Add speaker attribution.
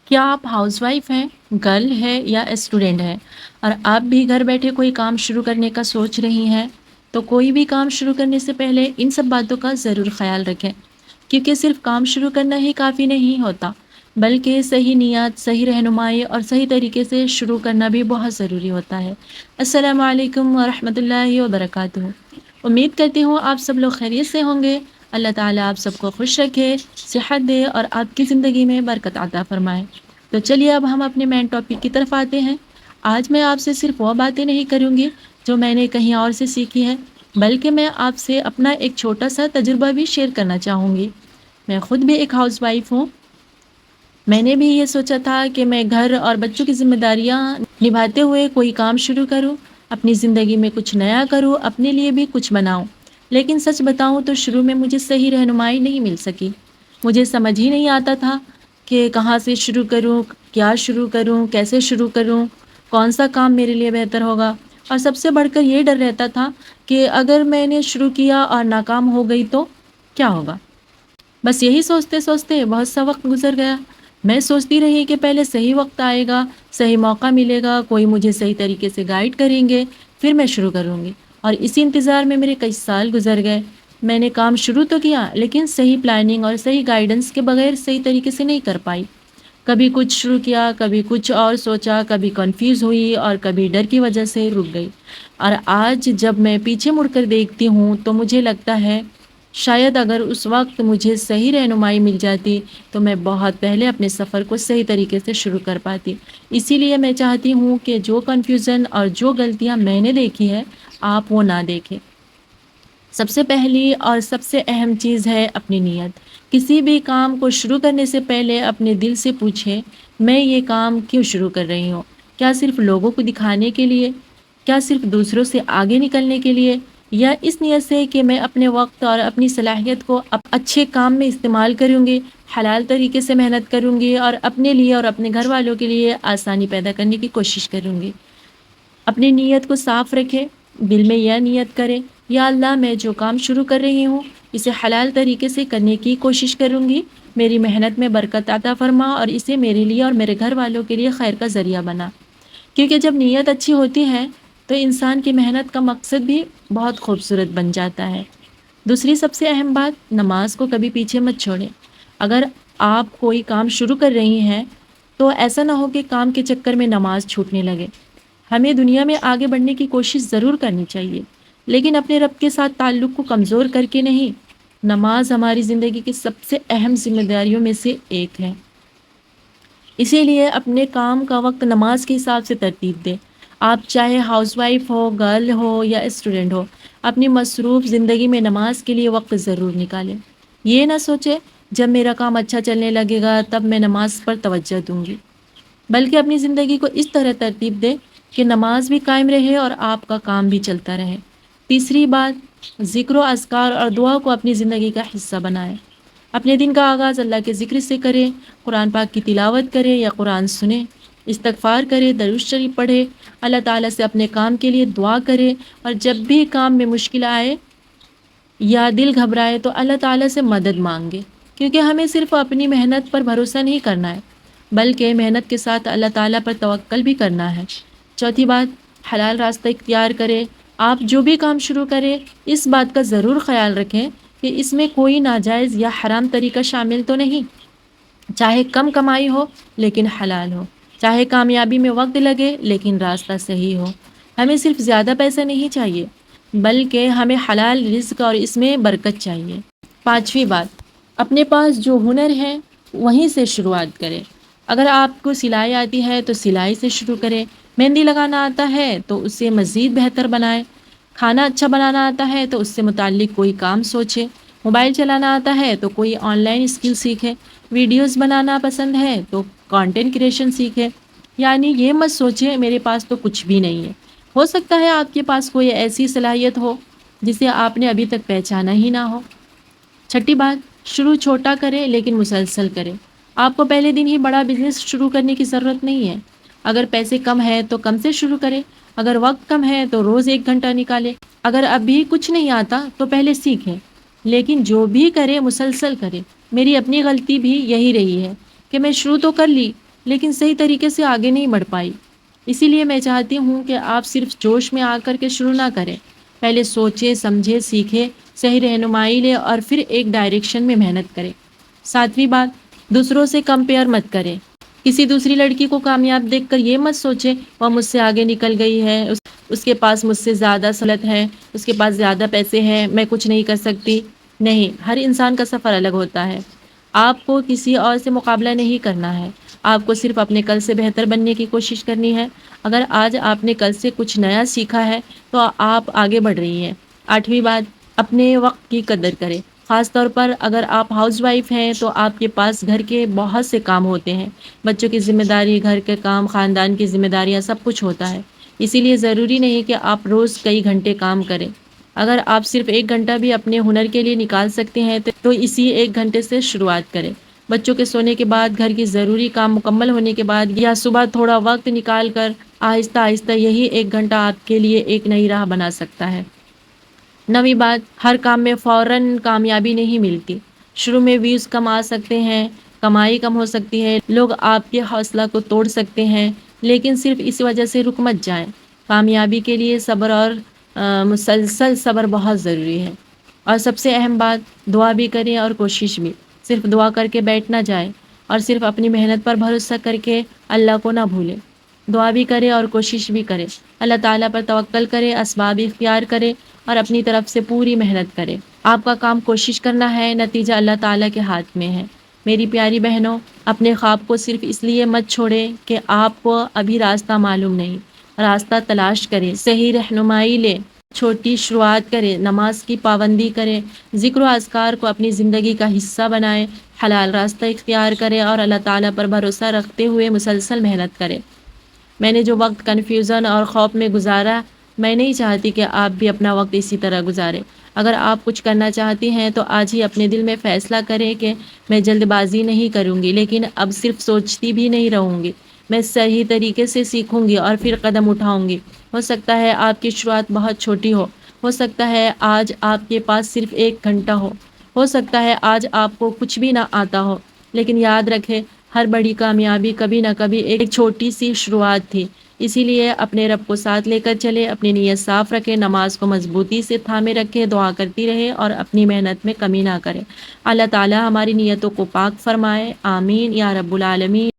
Speaker 1: کیا آپ house wife ہیں، گرل ہے یا اسٹوڈنٹ ہیں اور آپ بھی گھر بیٹھے کوئی کام شروع کرنے کا سوچ رہی ہیں؟ تو کوئی بھی کام شروع کرنے سے پہلے ان سب باتوں کا ضرور خیال رکھیں، کیونکہ صرف کام شروع کرنا ہی کافی نہیں ہوتا، بلکہ صحیح نیت، صحیح رہنمائی اور صحیح طریقے سے شروع کرنا بھی بہت ضروری ہوتا ہے۔ السلام علیکم ورحمۃ اللہ وبرکاتہ۔ امید کرتی ہوں آپ سب لوگ خیریت سے ہوں گے۔ اللہ تعالیٰ آپ سب کو خوش رکھے، صحت دے اور آپ کی زندگی میں برکت عطا فرمائے۔ تو چلیے اب ہم اپنے مین ٹاپک کی طرف آتے ہیں۔ آج میں آپ سے صرف وہ باتیں نہیں کروں گی جو میں نے کہیں اور سے سیکھی ہے، بلکہ میں آپ سے اپنا ایک چھوٹا سا تجربہ بھی شیئر کرنا چاہوں گی۔ میں خود بھی ایک ہاؤس وائف ہوں۔ میں نے بھی یہ سوچا تھا کہ میں گھر اور بچوں کی ذمہ داریاں نبھاتے ہوئے کوئی کام شروع کروں، اپنی زندگی میں کچھ نیا کروں، اپنے لیے بھی کچھ بناؤں۔ لیکن سچ بتاؤں تو شروع میں مجھے صحیح رہنمائی نہیں مل سکی۔ مجھے سمجھ ہی نہیں آتا تھا کہ کہاں سے شروع کروں، کیا شروع کروں، کیسے شروع کروں، کون سا کام میرے لیے بہتر ہوگا۔ اور سب سے بڑھ کر یہ ڈر رہتا تھا کہ اگر میں نے شروع کیا اور ناکام ہو گئی تو کیا ہوگا۔ بس یہی سوچتے سوچتے بہت سا وقت گزر گیا۔ میں سوچتی رہی کہ پہلے صحیح وقت آئے گا، صحیح موقع ملے گا، کوئی مجھے صحیح طریقے سے گائیڈ کریں گے، پھر میں شروع کروں گی۔ اور اسی انتظار میں میرے کئی سال گزر گئے۔ میں نے کام شروع تو کیا، لیکن صحیح پلاننگ اور صحیح گائیڈنس کے بغیر صحیح طریقے سے نہیں کر پائی۔ کبھی کچھ شروع کیا، کبھی کچھ اور سوچا، کبھی کنفیوز ہوئی اور کبھی ڈر کی وجہ سے رک گئی۔ اور آج جب میں پیچھے مڑ کر دیکھتی ہوں تو مجھے لگتا ہے شاید اگر اس وقت مجھے صحیح رہنمائی مل جاتی تو میں بہت پہلے اپنے سفر کو صحیح طریقے سے شروع کر پاتی۔ اسی لیے میں چاہتی ہوں کہ جو کنفیوژن اور جو غلطیاں میں نے دیکھی ہے آپ وہ نہ دیکھیں۔ سب سے پہلی اور سب سے اہم چیز ہے اپنی نیت۔ کسی بھی کام کو شروع کرنے سے پہلے اپنے دل سے پوچھیں، میں یہ کام کیوں شروع کر رہی ہوں؟ کیا صرف لوگوں کو دکھانے کے لیے؟ کیا صرف دوسروں سے آگے نکلنے کے لیے؟ یا اس نیت سے کہ میں اپنے وقت اور اپنی صلاحیت کو اچھے کام میں استعمال کروں گی، حلال طریقے سے محنت کروں گی اور اپنے لیے اور اپنے گھر والوں کے لیے آسانی پیدا کرنے کی کوشش کروں گی۔ اپنی نیت کو صاف رکھیں، دل میں یہ نیت کریں، یا اللہ میں جو کام شروع کر رہی ہوں اسے حلال طریقے سے کرنے کی کوشش کروں گی، میری محنت میں برکت عطا فرما اور اسے میرے لیے اور میرے گھر والوں کے لیے خیر کا ذریعہ بنا۔ کیونکہ جب نیت اچھی ہوتی ہے تو انسان کی محنت کا مقصد بھی بہت خوبصورت بن جاتا ہے۔ دوسری سب سے اہم بات، نماز کو کبھی پیچھے مت چھوڑیں۔ اگر آپ کوئی کام شروع کر رہی ہیں تو ایسا نہ ہو کہ کام کے چکر میں نماز چھوٹنے لگے۔ ہمیں دنیا میں آگے بڑھنے کی کوشش ضرور کرنی چاہیے، لیکن اپنے رب کے ساتھ تعلق کو کمزور کر کے نہیں۔ نماز ہماری زندگی کی سب سے اہم ذمہ داریوں میں سے ایک ہے۔ اسی لیے اپنے کام کا وقت نماز کے حساب سے ترتیب دیں۔ آپ چاہے house wife who, girl who یا اسٹوڈنٹ ہو، اپنی مصروف زندگی میں نماز کے لیے وقت ضرور نکالیں۔ یہ نہ سوچیں جب میرا کام اچھا چلنے لگے گا تب میں نماز پر توجہ دوں گی، بلکہ اپنی زندگی کو اس طرح ترتیب دیں کہ نماز بھی قائم رہے اور آپ کا کام بھی چلتا رہے۔ تیسری بات، ذکر و اذکار اور دعا کو اپنی زندگی کا حصہ بنائیں۔ اپنے دن کا آغاز اللہ کے ذکر سے کریں، قرآن پاک کی تلاوت کریں یا قرآن سنیں، استغفار کریں، درود شریف پڑھیں، اللہ تعالیٰ سے اپنے کام کے لیے دعا کریں، اور جب بھی کام میں مشکل آئے یا دل گھبرائے تو اللہ تعالیٰ سے مدد مانگے، کیونکہ ہمیں صرف اپنی محنت پر بھروسہ نہیں کرنا ہے، بلکہ محنت کے ساتھ اللہ تعالیٰ پر توکل بھی کرنا ہے۔ چوتھی بات، حلال راستہ اختیار کریں۔ آپ جو بھی کام شروع کریں اس بات کا ضرور خیال رکھیں کہ اس میں کوئی ناجائز یا حرام طریقہ شامل تو نہیں۔ چاہے کم کمائی ہو لیکن حلال ہو، چاہے کامیابی میں وقت لگے لیکن راستہ صحیح ہو۔ ہمیں صرف زیادہ پیسہ نہیں چاہیے، بلکہ ہمیں حلال رزق اور اس میں برکت چاہیے۔ پانچویں بات، اپنے پاس جو ہنر ہے وہیں سے شروعات کریں۔ اگر آپ کو سلائی آتی ہے تو سلائی سے شروع کریں، مہندی لگانا آتا ہے تو اسے مزید بہتر بنائیں، کھانا اچھا بنانا آتا ہے تو اس سے متعلق کوئی کام سوچیں، موبائل چلانا آتا ہے تو کوئی آن لائن اسکل سیکھیں، ویڈیوز بنانا پسند ہے تو کانٹینٹ کریشن سیکھیں۔ یعنی یہ مت سوچیں میرے پاس تو کچھ بھی نہیں ہے، ہو سکتا ہے آپ کے پاس کوئی ایسی صلاحیت ہو جسے آپ نے ابھی تک پہچانا ہی نہ ہو۔ چھٹی بات، شروع چھوٹا کریں لیکن مسلسل کریں۔ آپ کو پہلے دن ہی بڑا بزنس شروع کرنے کی ضرورت نہیں ہے۔ اگر پیسے کم ہے تو کم سے شروع کریں، اگر وقت کم ہے تو روز 1 گھنٹہ نکالیں، اگر ابھی کچھ نہیں آتا تو پہلے سیکھیں، لیکن جو بھی کرے مسلسل کرے۔ میری اپنی غلطی بھی یہی رہی ہے کہ میں شروع تو کر لی لیکن صحیح طریقے سے آگے نہیں بڑھ پائی۔ اسی لیے میں چاہتی ہوں کہ آپ صرف جوش میں آ کر کے شروع نہ کریں، پہلے سوچیں، سمجھیں، سیکھیں، صحیح رہنمائی لیں اور پھر ایک ڈائریکشن میں محنت کریں۔ ساتویں بات، دوسروں سے کمپیئر مت کریں۔ کسی دوسری لڑکی کو کامیاب دیکھ کر یہ مت سوچیں وہ مجھ سے آگے نکل گئی ہے، اس کے پاس مجھ سے زیادہ سہولت ہے، اس کے پاس زیادہ پیسے ہیں، میں کچھ نہیں کر سکتی۔ نہیں، ہر انسان کا سفر الگ ہوتا ہے۔ آپ کو کسی اور سے مقابلہ نہیں کرنا ہے، آپ کو صرف اپنے کل سے بہتر بننے کی کوشش کرنی ہے۔ اگر آج آپ نے کل سے کچھ نیا سیکھا ہے تو آپ آگے بڑھ رہی ہیں۔ آٹھویں بات، اپنے وقت کی قدر کریں۔ خاص طور پر اگر آپ ہاؤس وائف ہیں تو آپ کے پاس گھر کے بہت سے کام ہوتے ہیں، بچوں کی ذمہ داری، گھر کے کام، خاندان کی ذمہ داریاں، سب کچھ ہوتا ہے۔ اسی لیے ضروری نہیں کہ آپ روز کئی گھنٹے کام کریں۔ اگر آپ صرف 1 گھنٹہ بھی اپنے ہنر کے لیے نکال سکتے ہیں تو اسی 1 گھنٹے سے شروعات کریں۔ بچوں کے سونے کے بعد، گھر کی ضروری کام مکمل ہونے کے بعد یا صبح تھوڑا وقت نکال کر آہستہ آہستہ یہی 1 گھنٹہ آپ کے لیے ایک نئی راہ بنا سکتا ہے۔ نویں بات، ہر کام میں فوراً کامیابی نہیں ملتی۔ شروع میں ویوز کم آ سکتے ہیں، کمائی کم ہو سکتی ہے، لوگ آپ کے حوصلہ کو توڑ سکتے ہیں، لیکن صرف اس وجہ سے رک مت جائیں۔ کامیابی کے لیے صبر اور مسلسل صبر بہت ضروری ہے۔ اور سب سے اہم بات، دعا بھی کریں اور کوشش بھی۔ صرف دعا کر کے بیٹھ نہ جائیں اور صرف اپنی محنت پر بھروسہ کر کے اللہ کو نہ بھولیں۔ دعا بھی کرے اور کوشش بھی کرے، اللہ تعالیٰ پر توکل کرے، اسباب اختیار کرے اور اپنی طرف سے پوری محنت کرے۔ آپ کا کام کوشش کرنا ہے، نتیجہ اللہ تعالیٰ کے ہاتھ میں ہے۔ میری پیاری بہنوں، اپنے خواب کو صرف اس لیے مت چھوڑیں کہ آپ کو ابھی راستہ معلوم نہیں۔ راستہ تلاش کریں، صحیح رہنمائی لیں، چھوٹی شروعات کریں، نماز کی پابندی کریں، ذکر و اذکار کو اپنی زندگی کا حصہ بنائیں، حلال راستہ اختیار کریں اور اللہ تعالیٰ پر بھروسہ رکھتے ہوئے مسلسل محنت کریں۔ میں نے جو وقت کنفیوژن اور خوف میں گزارا، میں نہیں چاہتی کہ آپ بھی اپنا وقت اسی طرح گزاریں۔ اگر آپ کچھ کرنا چاہتی ہیں تو آج ہی اپنے دل میں فیصلہ کریں کہ میں جلد بازی نہیں کروں گی، لیکن اب صرف سوچتی بھی نہیں رہوں گی، میں صحیح طریقے سے سیکھوں گی اور پھر قدم اٹھاؤں گی۔ ہو سکتا ہے آپ کی شروعات بہت چھوٹی ہو سکتا ہے آج آپ کے پاس صرف 1 گھنٹہ ہو سکتا ہے آج آپ کو کچھ بھی نہ آتا ہو، لیکن یاد رکھیں، ہر بڑی کامیابی کبھی نہ کبھی ایک چھوٹی سی شروعات تھی۔ اسی لیے اپنے رب کو ساتھ لے کر چلے، اپنی نیت صاف رکھے، نماز کو مضبوطی سے تھامے رکھے، دعا کرتی رہے اور اپنی محنت میں کمی نہ کرے۔ اللہ تعالیٰ ہماری نیتوں کو پاک فرمائے، آمین یا رب العالمین۔